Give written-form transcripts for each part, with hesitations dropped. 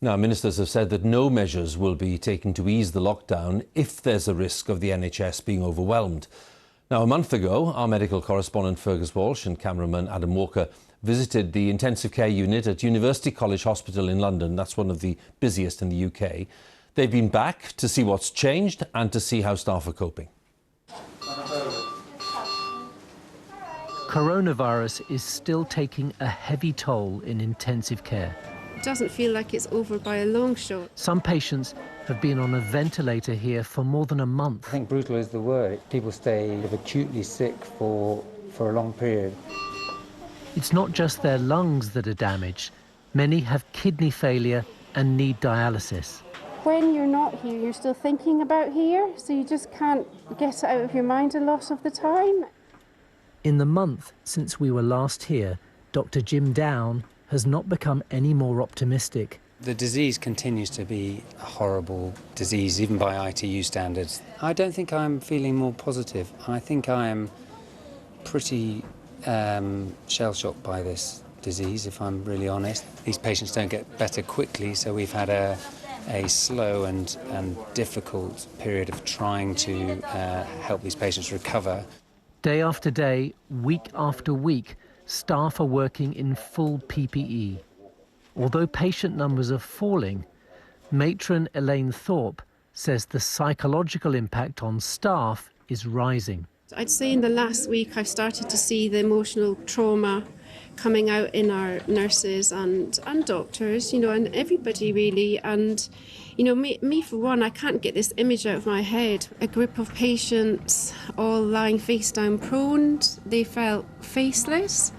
Now, ministers have said that no measures will be taken to ease the lockdown if there's a risk of the NHS being overwhelmed. Now, a month ago, our medical correspondent Fergus Walsh and cameraman Adam Walker visited the intensive care unit at University College Hospital in London. That's one of the busiest in the UK. They've been back to see what's changed and to see how staff are coping. Coronavirus is still taking a heavy toll in intensive care. It doesn't feel like it's over by a long shot. Some patients have been on a ventilator here for more than a month. I think brutal is the word. People stay acutely sick for a long period. It's not just their lungs that are damaged. Many have kidney failure and need dialysis. When you're not here, you're still thinking about here, so you just can't get it out of your mind a lot of the time. In the month since we were last here, Dr. Jim Down has not become any more optimistic. The disease continues to be a horrible disease, even by ITU standards. I don't think I'm feeling more positive. I think I am pretty shell-shocked by this disease, if I'm really honest. These patients don't get better quickly, so we've had a slow and difficult period of trying to help these patients recover. Day after day, week after week, staff are working in full PPE. Although patient numbers are falling, matron Elaine Thorpe says the psychological impact on staff is rising. I'd say in the last week I've started to see the emotional trauma coming out in our nurses and doctors, and everybody really. And, me for one, I can't get this image out of my head. A group of patients all lying face down prone. They felt faceless.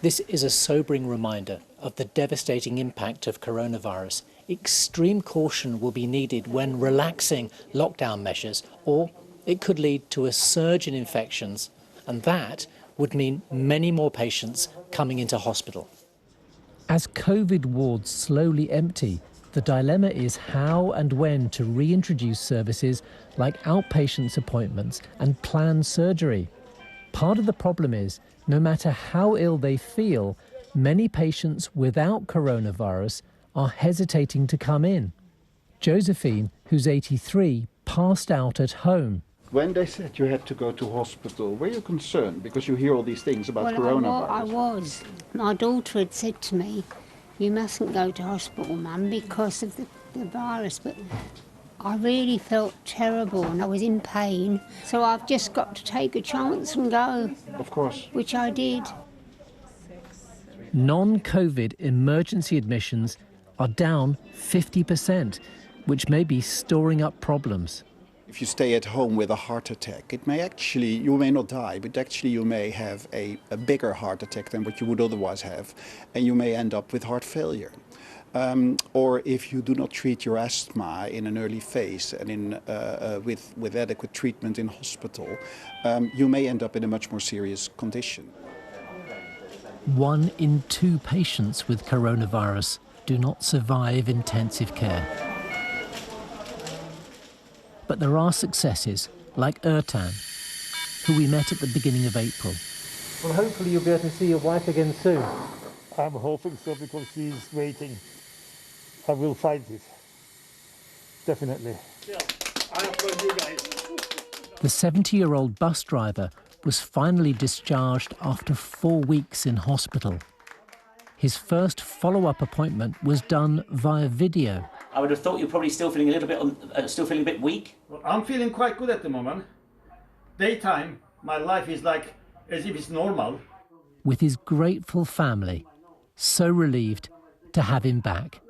This is a sobering reminder of the devastating impact of coronavirus. Extreme caution will be needed when relaxing lockdown measures, or it could lead to a surge in infections, and that would mean many more patients coming into hospital. As COVID wards slowly empty, the dilemma is how and when to reintroduce services like outpatients appointments and planned surgery. Part of the problem is, no matter how ill they feel, many patients without coronavirus are hesitating to come in. Josephine, who's 83, passed out at home. When they said you had to go to hospital, were you concerned? Because you hear all these things about coronavirus. I was. My daughter had said to me, "You mustn't go to hospital, Mum, because of the virus." But I really felt terrible and I was in pain. So I've just got to take a chance and go. Of course. Which I did. Non-COVID emergency admissions are down 50%, which may be storing up problems. If you stay at home with a heart attack, you may not die, but actually you may have a bigger heart attack than what you would otherwise have, and you may end up with heart failure. Or if you do not treat your asthma in an early phase and with adequate treatment in hospital, you may end up in a much more serious condition. 1 in 2 patients with coronavirus do not survive intensive care. But there are successes, like Ertan, who we met at the beginning of April. Well, hopefully you'll be able to see your wife again soon. I'm hoping so, because she's waiting. I will fight it. Definitely. Yeah, I applaud you guys. The 70-year-old bus driver was finally discharged after 4 weeks in hospital. His first follow-up appointment was done via video. I would have thought you're probably still feeling a bit weak. Well, I'm feeling quite good at the moment. Daytime, my life is like as if it's normal. With his grateful family, so relieved to have him back.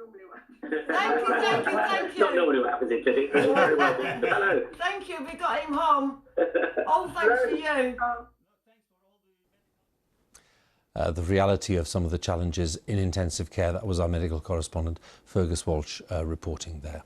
Thank you. Nobody what happens in clinic. Hello. Thank you, we got him home. Oh, thanks to you. The reality of some of the challenges in intensive care. That was our medical correspondent, Fergus Walsh, reporting there.